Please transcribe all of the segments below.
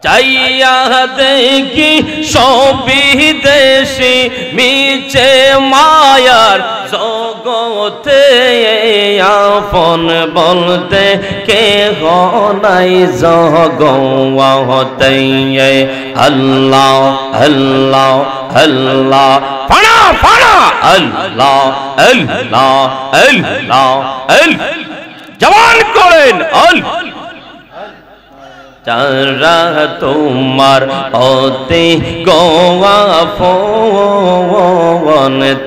চাইয়া দেখি সবই দেশি মিছে মায়ার জগতে আপন বলতে কেহ নাই জগতে আল্লাহ আল্লাহ আল্লাহ ফানা ফানা আল্লাহ আল্লাহ আল্লাহ জবান করেন আল্লাহ যারা তোমার অতি গোয়াফন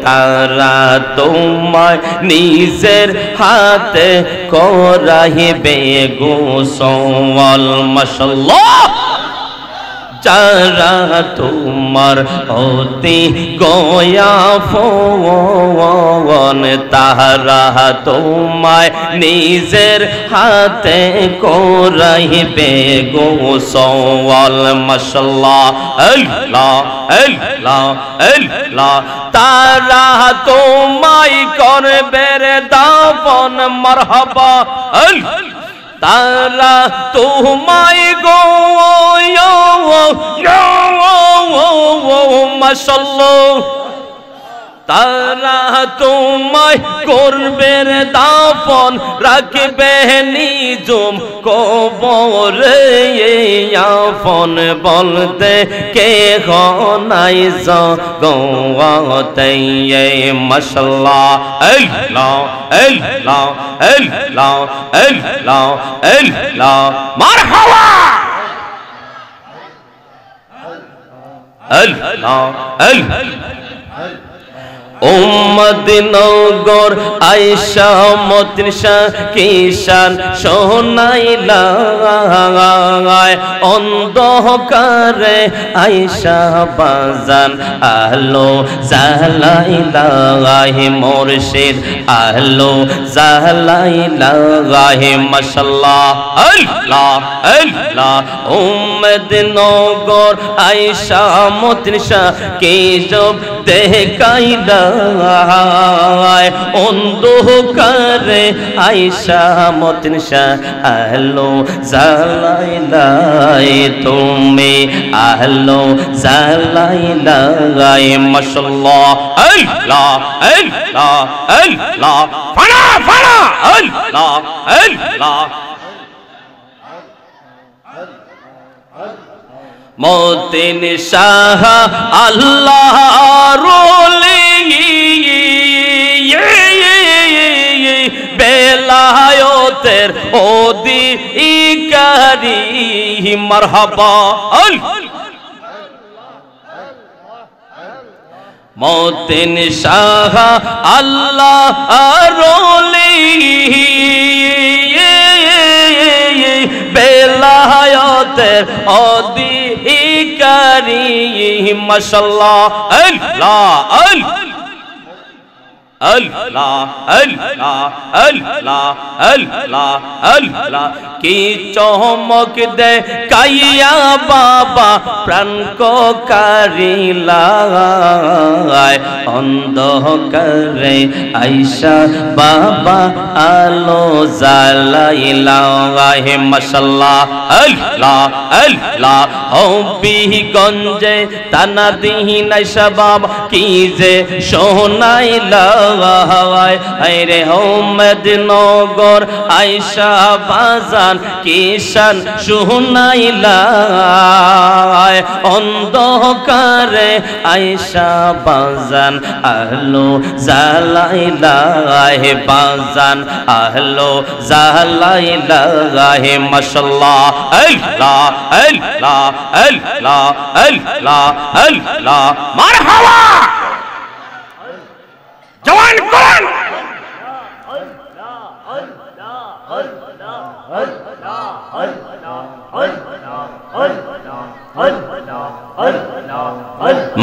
তারা তোমার নিজের হাতে করাইবে গোসল মাশাআল্লাহ যারা তোমার অতি গোয়াফন তারা তোমায় নিজের হাতে করাইবে গোসল মাশাআল্লাহ আল্লাহ আল্লাহ আল্লাহ তারা তোমায় করবে দাফন মারহাবা আল্লাহ তারা তোমায় গো মাশাআল্লাহ তারা তোমায় করবে দাফন রাখবে নিজুম কবরে আপন বলতে কেহ নাই জগতে মাশাআল্লাহ আল্লাহ আল্লাহ আল্লাহ আল্লাহ আল্লাহ মারহাবা আল্লাহ আল্লাহ উম্মদিনগর আয়েশা মতৃষা কিষান সোনাইলা অন্ধকারে আয়েশা বাজান আলো জালাইলা মুর্শিদ আলো জালাইলা মাশাআল্লাহ আল্লাহ আল্লাহ উম্মদিনগর আয়েশা মতৃষা কিসব দেখাইলা অন্ধকারে আয়েশা মতৃষা আলো জালাইলা তুমি আলো জালাইলা মাশাআল্লাহ আল্লাহ আল্লাহ আল্লাহ ফানা ফানা আল্লাহ আল্লাহ মতিন শাহ আল্লাহ রোলি বেলায়তের অধিকারী মারহাবা মতিন শাহ আল্লাহ রোলি বেলায়তের অধিকারী মাশাআল্লাহ আল্লাহ আল্লাহ আল্লাহ আল্লাহ আল্লাহ আল্লাহ কি চমক দে কাইয়া বাবা প্রাণ কো কারিলা অন্ধকারে আয়েশা বাবা আলো জালাইলা মাশাআল্লাহ আল্লাহ আল্লাহ হবি গঞ্জে তানা দিন আয়েশা বাবা কি যে সোনাইলা আইরে হোমদিনগর আয়েশা বাজান কিষান শুনাইলা অন্ধকারে আয়েশা বাজান আলো জালাইলা বাজান আলো জালাইলা মাশাআল্লাহ আল্লাহ আল্লাহ আল্লাহ আল্লাহ আল্লাহ মারহাবা জওয়ান কোরআন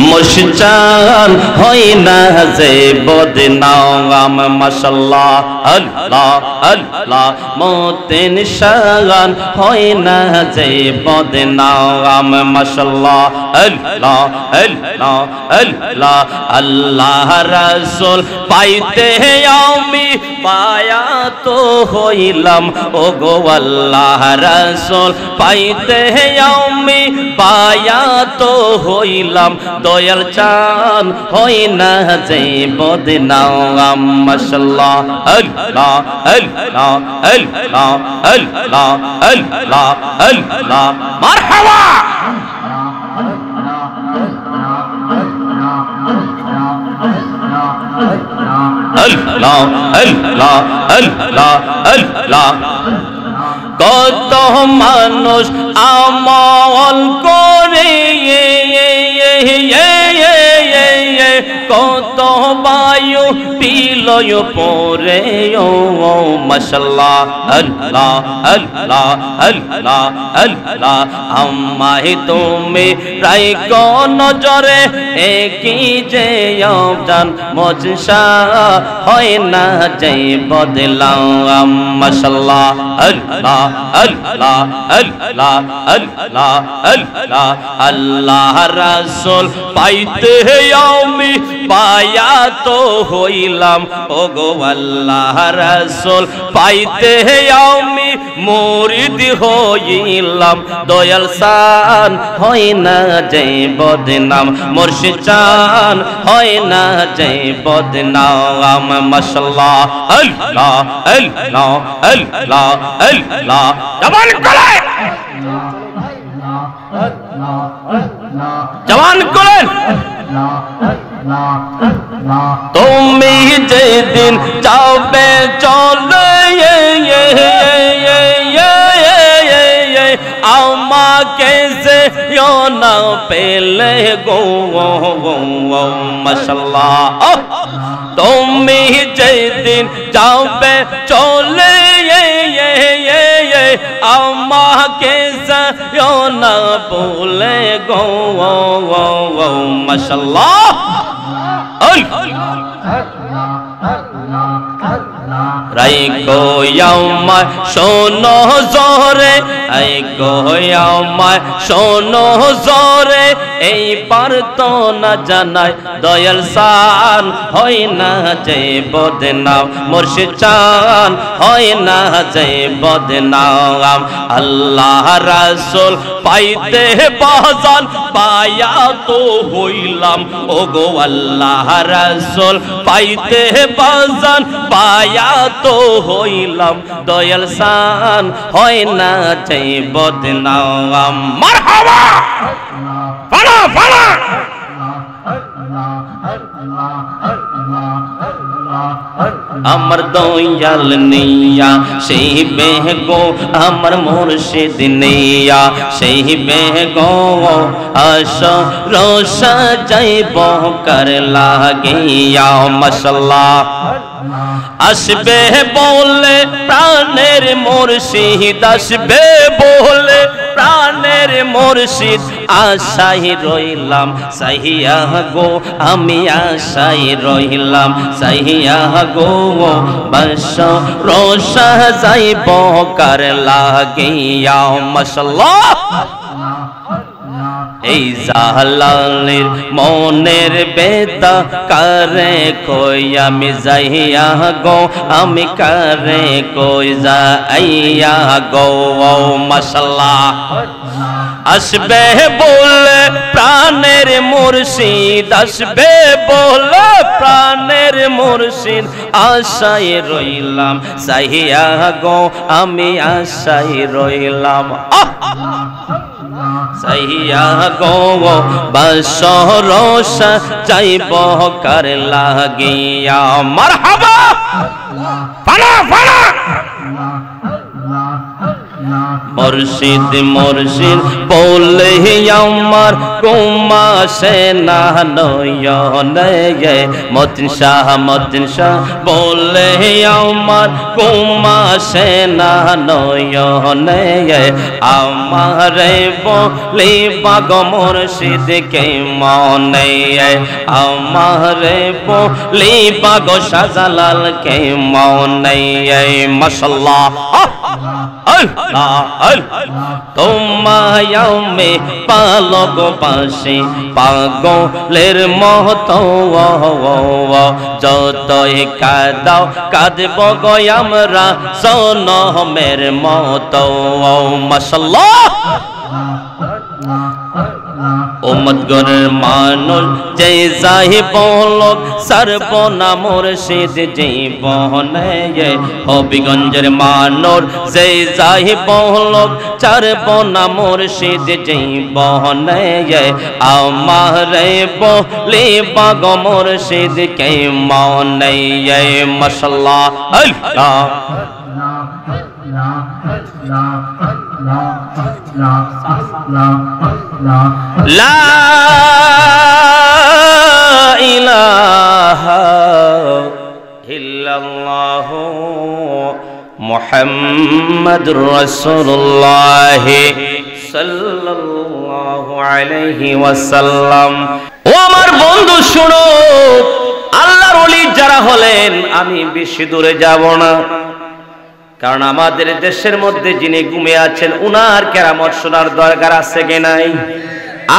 মুশজান হই না যে বদনাম মাশাআল্লাহ আল্লাহ আল্লাহ মতিন শান হই না যে বদনাম মাশাআল্লাহ আল্লাহ আল্লাহ আল্লাহ আল্লাহ রাসূল পাইতে আমি পায়া তো হইলাম ও গো আল্লাহ রাসূল পাইতে আমি পায়া তো হইলাম দয়াল চান হই না যে বদনাম মাশাআল্লাহ আল্লাহ আল্লাহ আল্লাহ আল্লাহ আল্লাহ আল্লাহ মারহাবা আল্লাহ আল্লাহ আল্লাহ আল্লাহ কত মানুষ আমল করে কত বায়ু পিলয় পরে ও মাশাআল্লাহ আল্লাহ আল্লাহ আল্লাহ আল্লাহ আমায় তুমি রাইকো নজরে একই যে জান মজসা হয় না যে বদলাম মাশাআল্লাহ আল্লাহ আল্লাহ আল্লাহ আল্লাহ আল্লাহ আল্লাহ রাসূল পাইতে আমি পায়া তো হইলাম ওগো আল্লাহ রাসূল পাইতে আমি মুরিদ হইলাম দয়াল শান হয় না যে বদনাম মুর্শিদ চান হয় না যে বদনাম মাশাআল্লাহ আল্লাহ আল্লাহ আল্লাহ আল্লাহ জবান করে জবান করেন তুমি যেদিন যাবে চলে আমাকে যে না পেলে গো মাশাআল্লাহ তুমি যেদিন যাবে চলে আমাকে না বলে গো মাশাআল্লাহ রাইকো আমায় শোনো জোরে রাইকো আমায় শোনো জোরে এইবার তো না জানাই দয়াল শান হয় না যে বদনাম মুর্শিদ চান হয় না যে বদনাম আল্লাহ রাসূল পাইতে বাজান পায়া তো হইলাম ওগো আল্লাহ রাসূল পাইতে বাজান পায়া তো হইলাম দয়াল শান হয় না যে বদনাম মারহাবা ফালা ফালা আমার দয়াল নিয়া সেই বেগো আমার মুর্শিদ নিয়া সেই বেগো আশ রোশা যাইব কর লাগিয়া মাশাআল্লাহ আসবে বলে প্রাণের মুর্শিদ আসবে বলে প্রাণের মুর্শিদ আশাই রইলাম সাহিয়া গো আমি আশাই রইলাম সাহিয়া গো বস রোশা যাইব কর লাগিয়া মাশাআল্লাহ এই জালালের মনের বেতা করে কই আমি যাইয়া গো আমি করে কই যাইয়া গো মাশাআল্লাহ আসবে বলে প্রাণের মুর্শিদ আসবে বলে প্রাণের মুর্শিদ আশায় রইলাম সাহিয়া গো আমি আশায় রইলাম সাহিয়া গো বসরোশা যাইব কর লাগিয়া মারহাবা ফালা ফালা মুর্শিদ মুর্শিদ বলে আমার কুমাশে না নয়নে মতিন শাহ বলে আমার কুমাশে না নয়নে আমারে বলি বাগ মুর্শিদ কে মনে আমারে বলি বাগ শাহজালাল কে মনে মাশাআল্লাহ তোমায় আমি পালক পাশে পাগলের মতো যতই কাঁদাও কাঁদব গো আমরা সোনমের মতো মাশাআল্লাহ উম্মতগণের মানুষ যেই যাহি বলক সর্বনা মুর্শিদ জীবনে হবিগঞ্জের মানুষ যেই যাহি বলক সর্বনা মুর্শিদ জীবনে আমারে বলি পাগ মুর্শিদ কে মনে মাশাআল্লাহ আল্লাহ লা ইলাহা ইল্লাল্লাহ মুহাম্মাদুর রাসূলুল্লাহ সাল্লাল্লাহু আলাইহি ওয়াসাল্লাম। ও আমার বন্ধু শুনো, আল্লাহর ওলি যারা হলেন, আমি বেশি দূরে যাব না, কারণ আমাদের দেশের মধ্যে যিনি ঘুমিয়ে আছেন উনার কেরামত শোনার দরকার আছে কি নাই?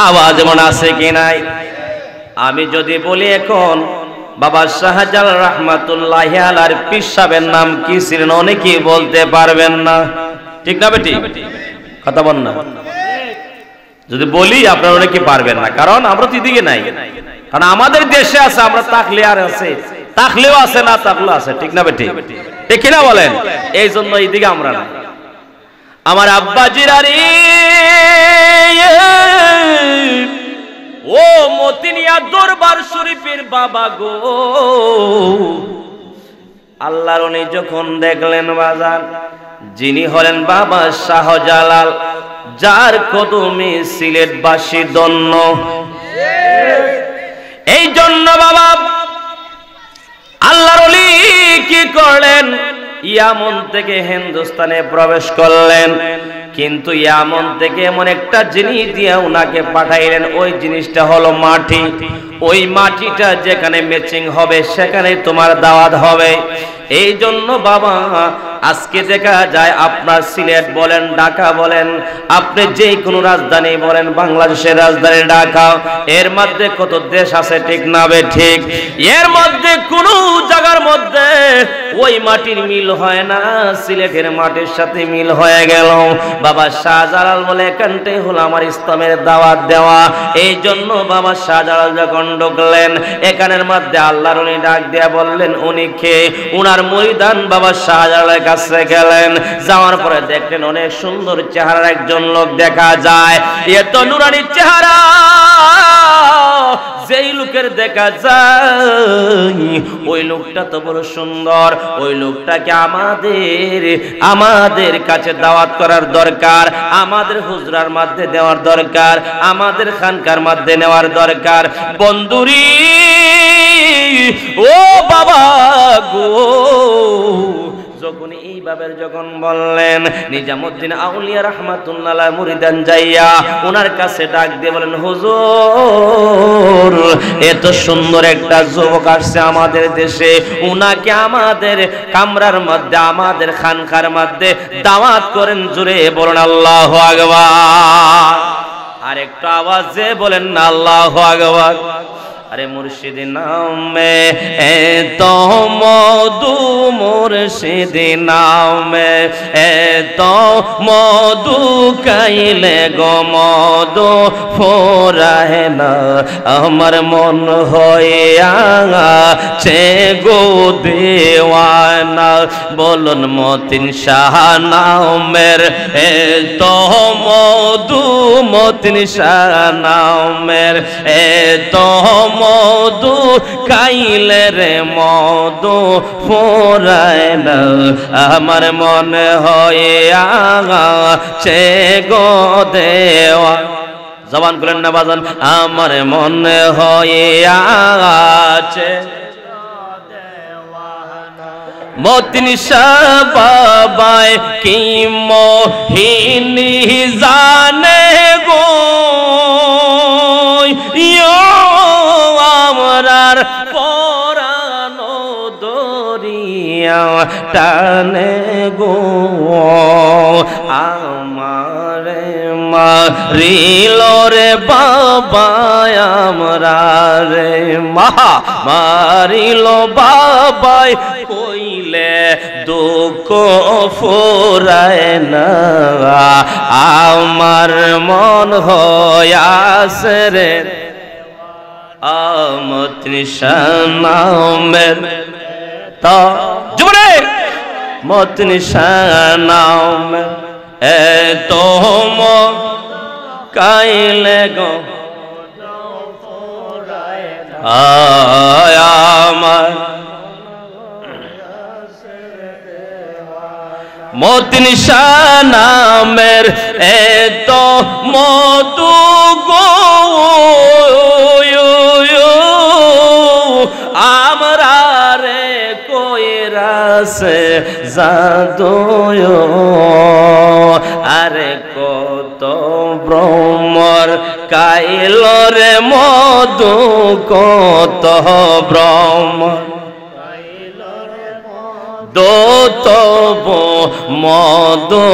আওয়াজ মনে আছে কি নাই? আমি যদি বলি এখন বাবা শাহজালাল রহমাতুল্লাহি আলাইহির পীর সাহেবের নাম কি ছিলেন, অনেকেই বলতে পারবেন না, ঠিক না বেটি? কথা বল না। যদি বলি আপনারা অনেকে পারবেন না, কারণ আমরা তো এদিকে নাই, কারণ আমাদের দেশে আছে, আমরা তাকলে আর আছে, তাকলেও আছে, না তাকলেও আছে, ঠিক না বেটি? ঠিক না বলেন? এই জন্য এইদিকে আমরা না। আমার আব্বাজিরারি ও মতিনিয়া দরবার শরীফের বাবা গো, আল্লাহর উনি যখন দেখলেন বাজান, যিনি হলেন বাবা শাহজালাল, যার কদমে সিলেটবাসী ধন্য, এই জন্য বাবা আল্লাহর ওলি কি করলেন, ইয়ামন থেকে হিন্দুস্তানে প্রবেশ করলেন, কিন্তু ইয়ামন থেকে এমন একটা জিনিস দিয়ে উনাকে পাঠাইলেন, ওই জিনিসটা হলো মাটি। ওই মাটিটা যেখানে ম্যাচিং হবে সেখানে তোমার দাওয়াত হবে। এই জন্য বাবা আজকে দেখা যায় আপনার সিলেট বলেন, ঢাকা বলেন, আপনি যে কোনো রাজধানী বলেন, বাংলাদেশের রাজধানী ঢাকা, এর মধ্যে কত দেশ আছে, ঠিক না বে ঠিক? এর মধ্যে কোন জায়গার মধ্যে ওই মাটির মিল হয় না, সিলেটের মাটির সাথে মিল হয়ে গেল। বাবা শাহজালাল বলে এখানটাই হলো আমার ইসলামের দাওয়াত দেওয়া। এই জন্য বাবা শাহজালাল যখন ঢুকলেন এখানের মধ্যে আল্লাহর উনি ডাক দিয়া বললেন উনি কে? উনার মুরিদান বাবা শাহজালালের কাছে গেলেন, যাওয়ার পরে দেখলেন অনেক সুন্দর চেহারার একজন লোক দেখা যায়, এত নুরানি চেহারা যেই লোকের দেখা যায় ওই লোকটা তো বড় সুন্দর, ওই লোকটাকে আমাদের কাছে দাওয়াত করার দরকার, আমাদের হুজরার মধ্যে দেওয়ার দরকার, আমাদের খানকার মধ্যে নেওয়ার দরকার। বন্ধুরি ও বাবা গো, যখন এইভাবে যখন বললেন, নিজামুদ্দিন আউলিয়া রাহমাতুল্লাহ আলাইহি মুরিদান যাইয়া ওনার কাছে ডাক দিয়ে বলেন, হুজুর এত সুন্দর একটা যুবক আসছে আমাদের দেশে, উনাকে আমাদের কামরার মধ্যে, আমাদের খানকার মধ্যে দাওয়াত করেন। জোরে বলেন আল্লাহু আকবার। আর একটু আওয়াজে বলেন না আল্লাহু আকবার। আরে মুর্শিদ নামে এত মধু, মুর্শিদ নামে এত মধু, খাইলে গো মধু ফোরায় না, আমার মন হইয়াছে গো দেওয়ানা। বলুন মতিন শাহ নামের এত মধু, মতিন শাহ নামের এত মধু, খাইলে রে মধু ফোরায় না, আমার মনে হইয়াছে গো দেওয়া। জবান করেন না বাজান, আমার মনে হইয়াছে মতিন শাহ বাবায় কি মোহিনী জানে গো, আমরার পরানো দরিয়া টানে গো, আমারে মারিল রে বাবা আমরা রে মারিল বাবাই কইলে দুঃখ ফুরায় না আমার মন হয়াছে রে মতনিশানামের তা জুবরে মতনিশানামের এত কাইলে গো আমার মতনিশানামের এত মধু গো আমরা রে কইরাছে জাদু আরে কত ব্রহ্মর কাইল রে মধু কত ব্রহ্ম দোতব মধু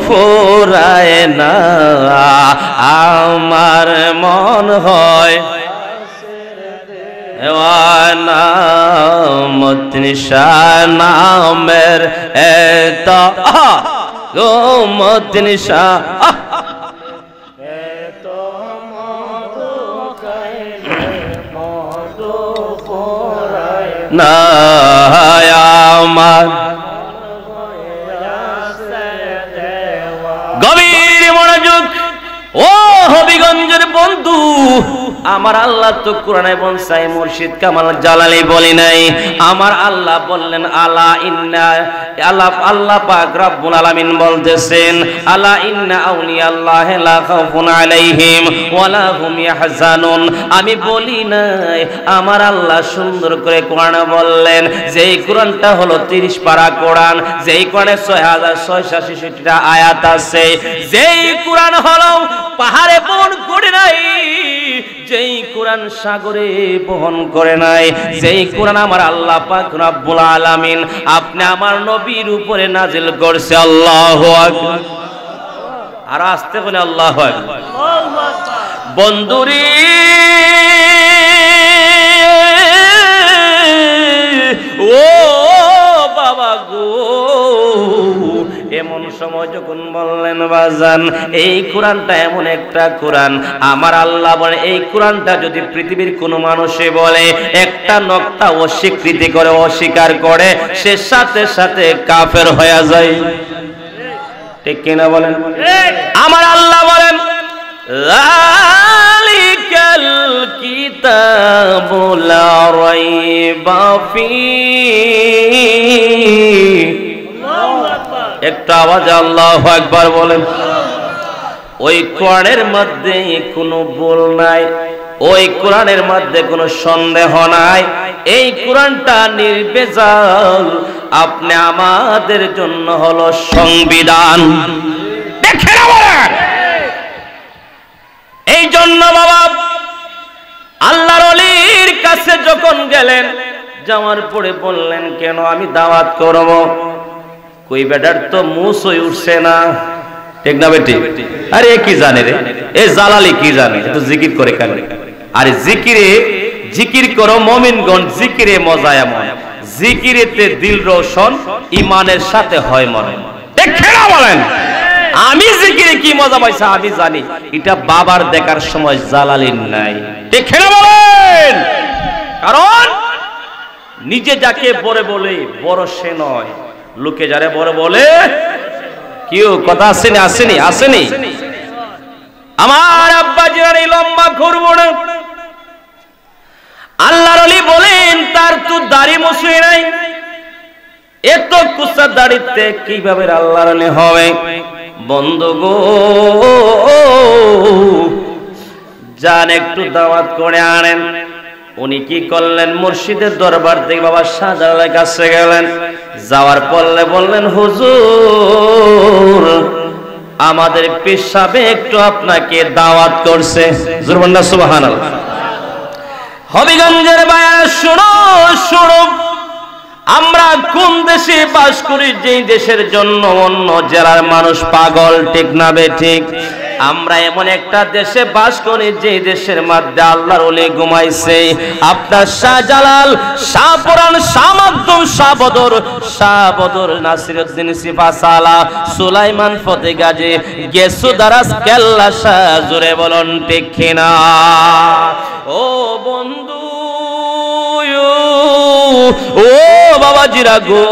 ফুরায় না আমার মন হয় মতনিশানামের এত গো মতনিশা না আমার গভীর মনোযোগ ও হবিগঞ্জের বন্ধু আমার আল্লাহ তো কোরআনে বলছে মুর্শিদ কামাল জালালী বলি নাই আমার আল্লাহ বললেন আলা ইন্না আল্লাহ পাক রব্বুল আলামিন বলতেছেন আলা ইন্না আউলিয়াল্লাহি লা খাউফুন আলাইহিম ওয়ালা হুম ইয়াহজানুন আমি বলি নাই আমার আল্লাহ সুন্দর করে কোরআনে বললেন যেই কোরআনটা হলো 30 পারা কোরআন যেই কোরআনে 6666টা আয়াত আছে যেই কোরআন হলো পাহাড়ে বহন করে নাই যেই কোরআন সাগরে বহন করে নাই যেই কোরআন আমার আল্লাহ পাক রব্বুল আলামিন আপনি আমার নবীর উপরে নাজিল করছে আল্লাহু আকবার আর আস্তে বলে আল্লাহু আকবার বন্ধুরে ও বাবা গো এমন সময় যখন বললেন বাজান এই কোরআনটা এমন একটা কোরআন আমার আল্লাহ বলে এই কোরআনটা যদি পৃথিবীর কোনো মানুষে বলে একটা নক্তা অস্বীকৃতি করে অস্বীকার করে সে সাথে সাথে কাফের হয়ে যায় ঠিক কিনা বলেন আমার আল্লাহ বলেন যালিকাল কিতাবু লা রাইবা ফীহি একটা আওয়াজে আল্লাহু আকবার বলেন ওই কোরআনের মধ্যে কোনো ভুল নাই ওই কোরআনের মধ্যে কোনো সন্দেহ নাই এই কোরআনটা নির্ভেজাল আপনি আমাদের জন্য হলো সংবিধান দেখেন বলেন এই জন্য বাবা আল্লাহর ওলির কাছে যখন গেলেন যাওয়ার পরে বললেন কেন আমি দাওয়াত করব কই বেটার তো মুসই উঠছে না ঠিক না বেটি আরে কি জানে রে এ জালালি কি জানে তো জিকির করে কেন আরে জিকির করো মুমিনগণ জিকিরে মজা এমন জিকিরেতে দিল রোশন ঈমানের সাথে হয় মনে দেখেন বলেন আমি জিকিরে কি মজা পাইছি আমি জানি এটা বাবার দেখার সময় জালালির নাই দেখেন বলেন কারণ নিজে যাকে বড় বলে বড় সে নয় লোকে যারে বড় বলে কিও কথা আসেনি আমার আব্বা জিরানি লম্বা করব না আল্লাহর ওলি বলেন তার তো দাড়ি মুছই নাই এত কুসা দাড়িতে কিভাবে আল্লাহর ওলি হবে বন্ধু গো যান একটু দাওয়াত করে আনেন উনি কি করলেন মুর্শিদের দরবার থেকে বাবা শাহজালালের কাছে গেলেন যাওয়ার পরে বললেন হুজুর আমাদের পীর সাহেব একটু আপনাকে দাওয়াত করছে জুরবান্না সুবহানাল্লাহ হবিগঞ্জের বায়ান শুনো আমরা কোন দেশে বাস করি যেই দেশের জন্য অন্য জেলার মানুষ পাগল ঠিক না বে ঠিক আমরা এমন একটা দেশে বাস করি যে দেশের মধ্যে আল্লাহর ওলি ঘুমাইছে। আপনার শাহজালাল, শাহপুরাণ, শাহ মাকদুম, শাহ বদর, নাসিরউদ্দিন সিফাসালা, সুলাইমান ফতে গাজী, গেসু দারাজ, কেল্লা শাহ, জোরে বলুন ঠিক কিনা? ও বন্ধু, ও বাবাজিরা গো,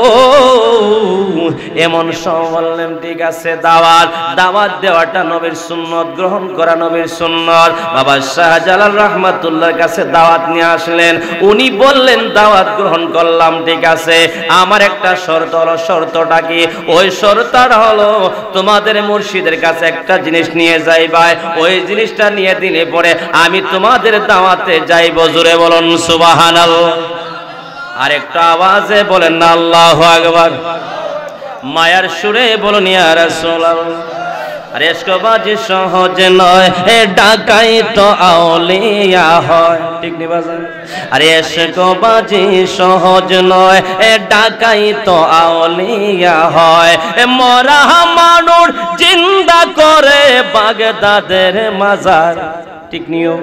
এমন সময় বললেন ঠিক আছে দাওয়াত দেওয়াটা নবীর সুন্নত, গ্রহণ করা নবীর সুন্নত। বাবা শাহজালাল রহমাতুল্লাহর কাছে দাওয়াত নিয়ে আসলেন। উনি বললেন দাওয়াত গ্রহণ করলাম, ঠিক আছে, আমার একটা শর্ত হলো। শর্তটা কি? ওই শর্তটা হলো তোমাদের মুর্শিদের কাছে একটা জিনিস নিয়ে যাইবা, ওই জিনিসটা নিয়ে দিলে পরে আমি তোমাদের দাওয়াতে যাইব। জোরে বলুন সুবহানাল্লাহ। আরেকটা আওয়াজে বলেন না আল্লাহু আকবার। মায়ার সুরে বলুন ইয়া রাসূলুল্লাহ। আরে এসকবাজি সহজ নয়, এ ডাকাই তো আউলিয়া হয়, ঠিক নি বাজান? আরে এসকবাজি সহজ নয়, এ ডাকাই তো আউলিয়া হয়। মরা মানুষ জিন্দা করে বাগদাদের মাজার, ঠিক নিও?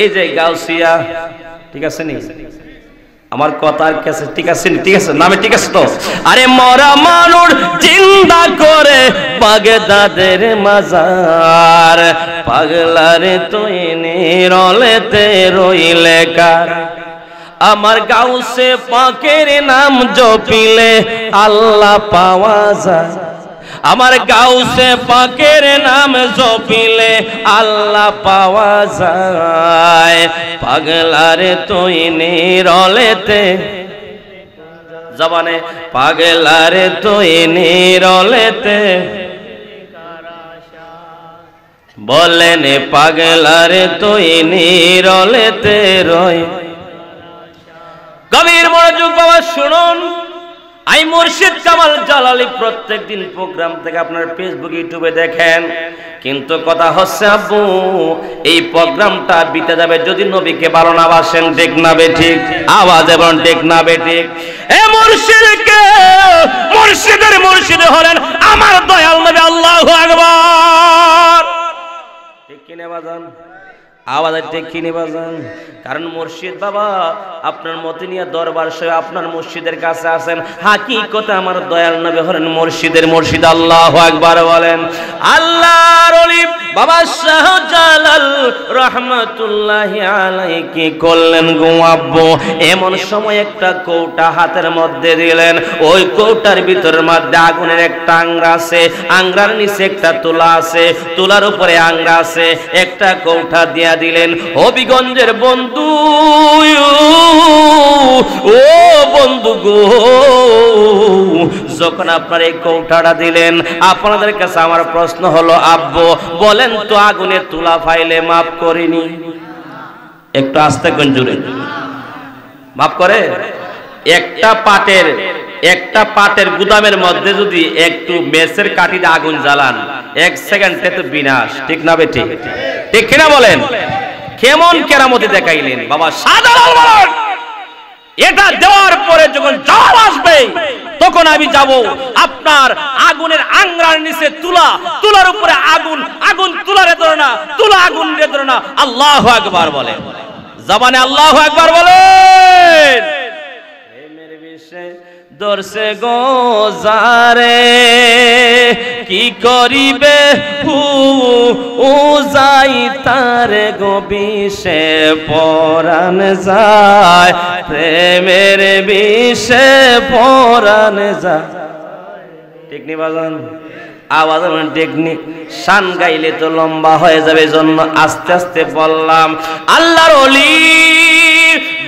এই যে গাউসিয়া, ঠিক আছে নি? আমার কথার কাছে ঠিক আছে, ঠিক আছে নামে ঠিক আছে তো? আরে মরা মানুষ জিন্দা করে বাগদাদের মাজার, পাগলারে তুই নিরলেতে রইলে কার? আমার গাউসে পাকের নাম জপিলে আল্লাহ পাওয়া যায়। আমার গাউসে পাকের নাম জপিলে আল্লাহ পাওয়া যায়। পাগলারে তুই নিরলেতে, জবানে পাগলারে তুই নিরলেতে, বলেন পাগলারে তুই নিরলেতে রই। গভীর মনোযোগ বাবা শুনুন। আই মুর্শিদ কামাল জালালি প্রত্যেকদিন প্রোগ্রাম থেকে আপনার ফেসবুক ইউটিউবে দেখেন, কিন্তু কথা হচ্ছে আব্বু এই প্রোগ্রামটা বিতে যাবে যদি নবীকে ভালো না বাসেন, ঠিক না বেঠিক? আওয়াজে বলেন ঠিক না বেঠিক? এ মুর্শিদকে, মুর্শিদের মুর্শিদ হলেন আমার দয়াল নবী। আল্লাহু আকবার, ঠিক কিনা বাজান? আওয়াজে ঠিক কিনা বাজান? কারণ মুর্শিদ বাবা আপনার মতিনিয়া দরবার সে আপনার মুর্শিদের কাছে আছেন। হাকিকতে আমার দয়াল নবী হলেন মুর্শিদের মুর্শিদ। আল্লাহু আকবার বলেন। আল্লাহর ওলি বাবা শাহজালাল রহমাতুল্লাহি আলাইহি কি করলেন গো আব্বু? এমন সময় একটা কৌটা হাতের মধ্যে দিলেন। ওই কৌটার ভিতরের মধ্যে আগুনের একটা আংরা আছে, আংরার নিচে একটা তুলা আছে, তুলার উপরে আংরা আছে। একটা কৌটা দিয়া দিলেন। হবিগঞ্জের বন্ধু, ও বন্ধু গো, যখন আপনার এই কৌটাটা দিলেন, আপনাদের কাছে আমার প্রশ্ন হলো আব্বু বলেন তো আগুনের তুলা ফাইলে মাফ করিনি? একটু আস্তে কোন জুড়ে মাফ করে? একটা পাটের গুদামের মধ্যে যদি একটু মেসের কাঠিতে আগুন জ্বালান, 1 সেকেন্ডে তো বিনাশ, ঠিক না বেঠিক? ঠিক কিনা বলেন? কেমন কেরামতি দেখাইলেন বাবা শাহজালাল বলেন। এটা দেওয়ার পরে যখন জল আসবে তখন আমি যাব আপনার আগুনের আংরার নিচে তুলা, তুলার উপরে আগুন, আগুন তুলারে ধরে না, তুলা আগুন রে ধরে না। আল্লাহু আকবার বলেন, জবানে আল্লাহু আকবার বলেন। হে মেরে বিশ্বে দর্শে গোজারে কি করিবে ও যাই তার গোবিষে পরাণ যায়, প্রেমের বিষে পরাণ যায়, ঠিক নি বাজান? আওয়াজ টেকনি শান গাইলে তো লম্বা হয়ে যাবে, জন্য আস্তে আস্তে বললাম। আল্লাহর ওলি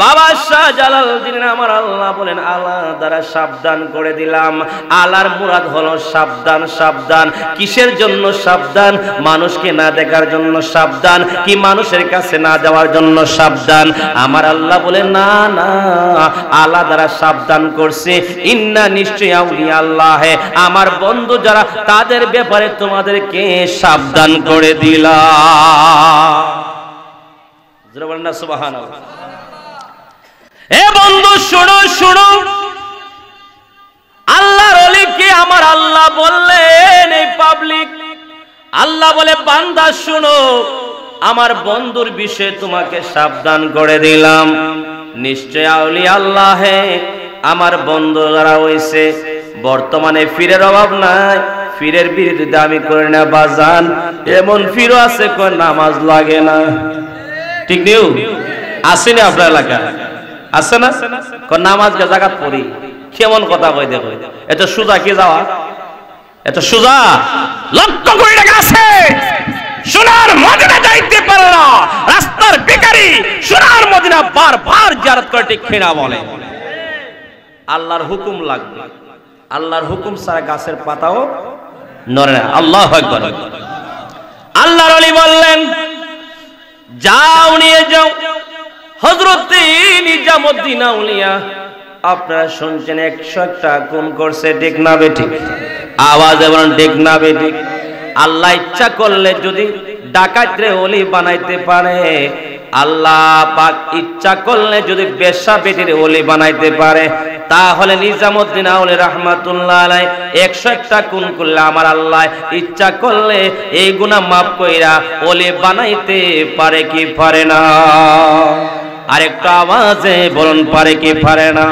বাবা শাহজালালউদ্দিন আমার আল্লাহ বলেন আল্লাহ দ্বারা সাবধান করে দিলাম। আল্লাহর মুরাদ হলো সাবধান। সাবধান কিসের জন্য সাবধান? মানুষকে না দেখার জন্য সাবধান, কি মানুষের কাছে না যাওয়ার জন্য সাবধান? আমার আল্লাহ বলে না না, আল্লাহ দ্বারা সাবধান করছে। ইন্না নিশ্চয় আউলিয়া আল্লাহ, আমার বন্ধু যারা তাদের ব্যাপারে তোমাদেরকে সাবধান করে দিলাম। জোরে বলেন না সুবহানাল্লাহ। এ বন্ধু শুনো শুনো, আল্লাহর ওলিকে আমার আল্লাহ বললেন এই পাবলিক আল্লাহ বলে বান্দা শুনো, আমার বন্ধুর বিষয়ে তোমাকে সাবধান করে দিলাম। নিশ্চয় আউলিয়া আল্লাহ আমার বন্ধু যারা হইছে, বর্তমানে ফিরের অভাব নাই, ফিরের বিরুদ্ধে আমি করি না বাজান। এমন ফিরও আছে কোন নামাজ লাগে না, ঠিক নিউ আসেনি আপনার এলাকা আছে না? কোন নামাজ কে জাগাত পড়ি, কেমন কথা কই দেখো, এত সুজা কি যাওয়া, এত সুজা? লক্ষ কোটি টাকা আছে, সোনার মদিনা যাইতে পারে না, রাস্তার ভিখারি সোনার মদিনা বারবার জিয়ারত করে, ঠিক কিনা বলে? আল্লাহর হুকুম লাগবে, আল্লাহর হুকুম ছাড়া গাছের পাতাও নড়ে না। আল্লাহু আকবার। আল্লাহর ওলি বললেন যাও নিয়ে যাও হযরত নিজামুদ্দিন আউলিয়া। আপনারা শুনছেন 101টা গুণ করছে, ঠিক না বেঠিক? আওয়াজে বলেন ঠিক না বেঠিক? আল্লাহ ইচ্ছা করলে যদি ডাকাতরে ওলি বানাইতে পারে, আল্লাহ পাক ইচ্ছা করলে যদি বেশ্যা বেটির ওলি বানাইতে পারে, তাহলে নিজামুদ্দিন আউলি রাহমাতুল্লাহ আলাইহি 101টা গুণ করলে আমার আল্লাহ ইচ্ছা করলে এই গুনাহ মাফ কইরা ওলি বানাইতে পারে কি পারে না? আরেকটা আওয়াজে বলুন পারে কি পারে না?